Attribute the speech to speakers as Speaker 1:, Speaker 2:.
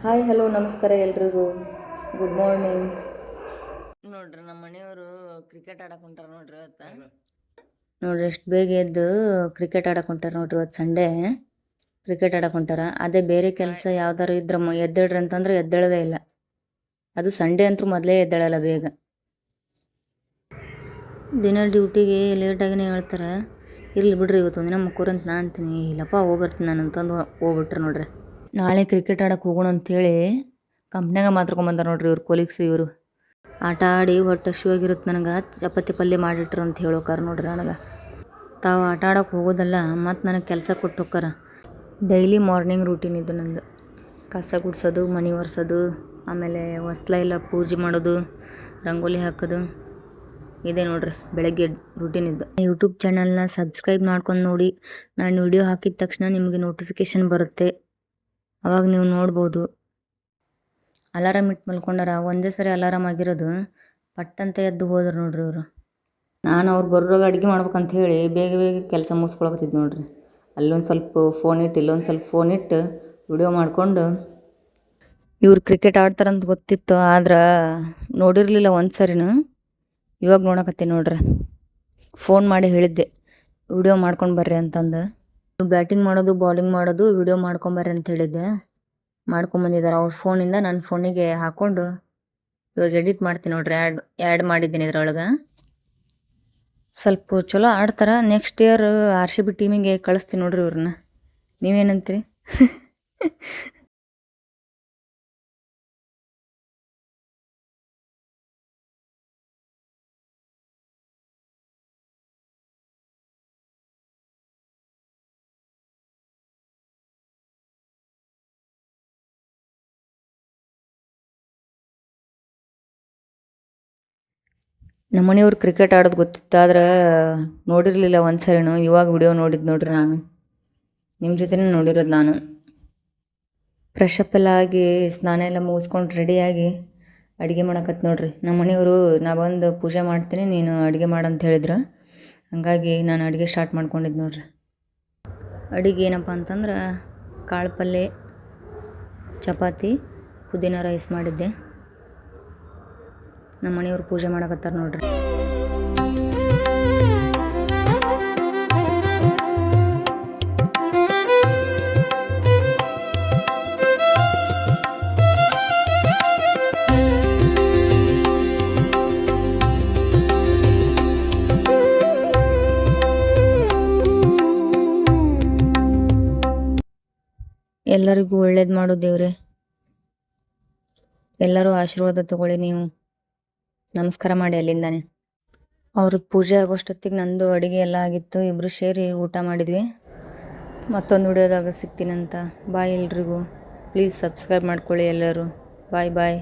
Speaker 1: Hi hello ನಮಸ್ಕಾರ ಎಲ್ರಿಗೂ. Good morning. ನೋಡ್ರಿ ನಮ್ಮ ಮನೆಯವರು ಕ್ರಿಕೆಟ್ ಆಡಕ್ಕೆ ಹೊಂಟಾರ ನೋಡ್ರಿ ಇವತ್ತು. ನೋಡ್ರಿ ಎಷ್ಟು ಬೇಗ ಎದ್ದು ಕ್ರಿಕೆಟ್ ಆಡಕ್ಕೆ ಹೊಂಟಾರ ನೋಡ್ರಿ. ಇವತ್ತು ಸಂಡೇ ಕ್ರಿಕೆಟ್ ಆಡಕ್ಕೆ ಹೊಂಟಾರ. ಅದೇ ಬೇರೆ ಕೆಲಸ ಯಾವ್ದಾರು ಇದ್ರೆ ಎದ್ದೇಳ್ರಿ ಅಂತಂದ್ರೆ ಎದ್ದೇಳೋದೇ ಇಲ್ಲ. ಅದು ಸಂಡೇ ಅಂತೂ ಮೊದಲೇ ಎದ್ದೇಳಲ್ಲ ಬೇಗ. ದಿನ ಡ್ಯೂಟಿಗೆ ಲೇಟಾಗಿನೇ ಹೇಳ್ತಾರೆ. ಇರ್ಲಿ ಬಿಡ್ರಿ ಇವತ್ತು ಒಂದಿನ ಮುಕ್ಕೋರಂತ ನಾ ಅಂತೀನಿ. ಇಲ್ಲಪ್ಪ ಹೋಗ್ಬರ್ತೀನಿ ನಾನು ಅಂತಂದು ಹೋಗ್ಬಿಟ್ರೆ ನೋಡ್ರಿ. ನಾಳೆ ಕ್ರಿಕೆಟ್ ಆಡಕ್ಕೆ ಹೋಗೋಣ ಅಂಥೇಳಿ ಕಂಪ್ನ್ಯಾಗ ಮಾತಾಡ್ಕೊಂಬಂದಾರ ನೋಡ್ರಿ ಇವ್ರು ಕೊಲೀಗ್ಸ್. ಇವರು ಆಟ ಆಡಿ ಹೊಟ್ಟೆ ಹಸಿವಾಗಿರುತ್ತೆ ನನಗೆ, ಚಪಾತಿ ಪಲ್ಯ ಮಾಡಿಟ್ರು ಅಂತ ಹೇಳೋಕಾರ ನೋಡ್ರಿ. ನನಗೆ ತಾವು ಆಟ ಆಡೋಕೆ ಹೋಗೋದಲ್ಲ, ಮತ್ತು ನನಗೆ ಕೆಲಸ ಕೊಟ್ಟು ಹೋಗ್ತಾರ. ಡೈಲಿ ಮಾರ್ನಿಂಗ್ ರೂಟೀನ್ ಇದು ನಂದು. ಕಸ ಗುಡಿಸೋದು, ಮನೆ ಒರೆಸೋದು, ಆಮೇಲೆ ಹೊಸ್ಲ ಪೂಜೆ ಮಾಡೋದು, ರಂಗೋಲಿ ಹಾಕೋದು, ಇದೆ ನೋಡ್ರಿ ಬೆಳಗ್ಗೆ ರೂಟೀನ್ ಇದ್ದು. ಯೂಟ್ಯೂಬ್ ಚಾನಲ್ನ ಸಬ್ಸ್ಕ್ರೈಬ್ ಮಾಡ್ಕೊಂಡು ನೋಡಿ. ನಾನು ವಿಡಿಯೋ ಹಾಕಿದ ತಕ್ಷಣ ನಿಮಗೆ ನೋಟಿಫಿಕೇಷನ್ ಬರುತ್ತೆ, ಅವಾಗ ನೀವು ನೋಡ್ಬೋದು. ಅಲಾರಾಮ್ ಇಟ್ಟು ಮಲ್ಕೊಂಡಾರ. ಒಂದೇ ಸರಿ ಅಲಾರಾಮ್ ಆಗಿರೋದು, ಪಟ್ಟಂತ ಎದ್ದು ಹೋದ್ರು ನೋಡ್ರಿ ಇವರು. ನಾನು ಅವ್ರು ಬರೋವಾಗ ಅಡುಗೆ ಮಾಡ್ಬೇಕಂತ ಹೇಳಿ ಬೇಗ ಬೇಗ ಕೆಲಸ ಮುಗಿಸ್ಕೊಳಕತ್ತಿದ್ದು ನೋಡ್ರಿ. ಅಲ್ಲೊಂದು ಸ್ವಲ್ಪ ಫೋನ್ ಇಟ್ಟು ಇಲ್ಲೊಂದು ಸ್ವಲ್ಪ ಫೋನ್ ಇಟ್ಟು ವಿಡಿಯೋ ಮಾಡಿಕೊಂಡು. ಇವ್ರು ಕ್ರಿಕೆಟ್ ಆಡ್ತಾರಂತ ಗೊತ್ತಿತ್ತು, ಆದ್ರೆ ನೋಡಿರಲಿಲ್ಲ ಒಂದು ಸರಿನೂ. ಇವಾಗ ನೋಡಕತ್ತೀನಿ ನೋಡ್ರಿ. ಫೋನ್ ಮಾಡಿ ಹೇಳಿದ್ದೆ ವಿಡಿಯೋ ಮಾಡ್ಕೊಂಡು ಬರ್ರಿ ಅಂತಂದು. ಬ್ಯಾಟಿಂಗ್ ಮಾಡೋದು, ಬೌಲಿಂಗ್ ಮಾಡೋದು ವಿಡಿಯೋ ಮಾಡ್ಕೊಂಬರ್ರಿ ಅಂತ ಹೇಳಿದ್ದೆ. ಮಾಡ್ಕೊಂಬಂದಿದ್ದಾರೆ ಅವ್ರ ಫೋನಿಂದ. ನನ್ನ ಫೋನಿಗೆ ಹಾಕ್ಕೊಂಡು ಇವಾಗ ಎಡಿಟ್ ಮಾಡ್ತೀನಿ ನೋಡ್ರಿ. ಆ್ಯಡ್ ಮಾಡಿದ್ದೀನಿ ಇದ್ರೊಳಗೆ. ಸ್ವಲ್ಪ ಚಲೋ ಆಡ್ತಾರೆ. ನೆಕ್ಸ್ಟ್ ಇಯರ್ RCB ಟೀಮಿಗೆ ಕಳಿಸ್ತೀನಿ ನೋಡ್ರಿ ಇವ್ರನ್ನ. ನೀವೇನಂತೀರಿ? ನಮ್ಮ ಮನೆಯವ್ರು ಕ್ರಿಕೆಟ್ ಆಡೋದು ಗೊತ್ತಿತ್ತು, ಆದ್ರೆ ನೋಡಿರಲಿಲ್ಲ ಒಂದು ಸರಿನೂ. ಇವಾಗ ವಿಡಿಯೋ ನೋಡಿದ್ದು ನೋಡ್ರಿ. ನಾನು ನಿಮ್ಮ ಜೊತೆನೇ ನೋಡಿರೋದು. ನಾನು ಫ್ರೆಶ್ ಅಪ್ ಎಲ್ಲ ಆಗಿ ಸ್ನಾನ ಎಲ್ಲ ಮುಗಿಸ್ಕೊಂಡು ರೆಡಿಯಾಗಿ ಅಡುಗೆ ಮಾಡಕತ್ತು ನೋಡ್ರಿ. ನಮ್ಮ ಮನೆಯವರು ನಾ ಬಂದು ಪೂಜೆ ಮಾಡ್ತೀನಿ, ನೀನು ಅಡುಗೆ ಮಾಡಂತ ಹೇಳಿದ್ರು. ಹಾಗಾಗಿ ನಾನು ಅಡುಗೆ ಸ್ಟಾರ್ಟ್ ಮಾಡ್ಕೊಂಡಿದ್ದು ನೋಡ್ರಿ. ಅಡುಗೆ ಏನಪ್ಪ ಅಂತಂದ್ರೆ ಕಾಳು ಪಲ್ಯ, ಚಪಾತಿ, ಪುದೀನ ರೈಸ್ ಮಾಡಿದ್ದೆ. ನಮ್ಮ ಮನೆಯವ್ರು ಪೂಜೆ ಮಾಡಕತ್ತಾರ ನೋಡ್ರಿ. ಎಲ್ಲರಿಗೂ ಒಳ್ಳೇದು ಮಾಡು ದೇವ್ರೆ. ಎಲ್ಲರೂ ಆಶೀರ್ವಾದ ತಗೊಳ್ಳಿ. ನೀವು ನಮಸ್ಕಾರ ಮಾಡಿ ಅಲ್ಲಿಂದಾನೆ. ಅವ್ರದ್ದು ಪೂಜೆ ಆಗೋಷ್ಟೊತ್ತಿಗೆ ನಂದು ಅಡುಗೆ ಎಲ್ಲ ಆಗಿತ್ತು. ಇಬ್ಬರು ಸೇರಿ ಊಟ ಮಾಡಿದ್ವಿ. ಮತ್ತೊಂದು ವಿಡಿಯೋದಾಗ ಸಿಗ್ತೀನಂತ. ಬಾಯ್ ಎಲ್ರಿಗೂ. ಪ್ಲೀಸ್ ಸಬ್ಸ್ಕ್ರೈಬ್ ಮಾಡ್ಕೊಳ್ಳಿ ಎಲ್ಲರೂ. ಬಾಯ್ ಬಾಯ್.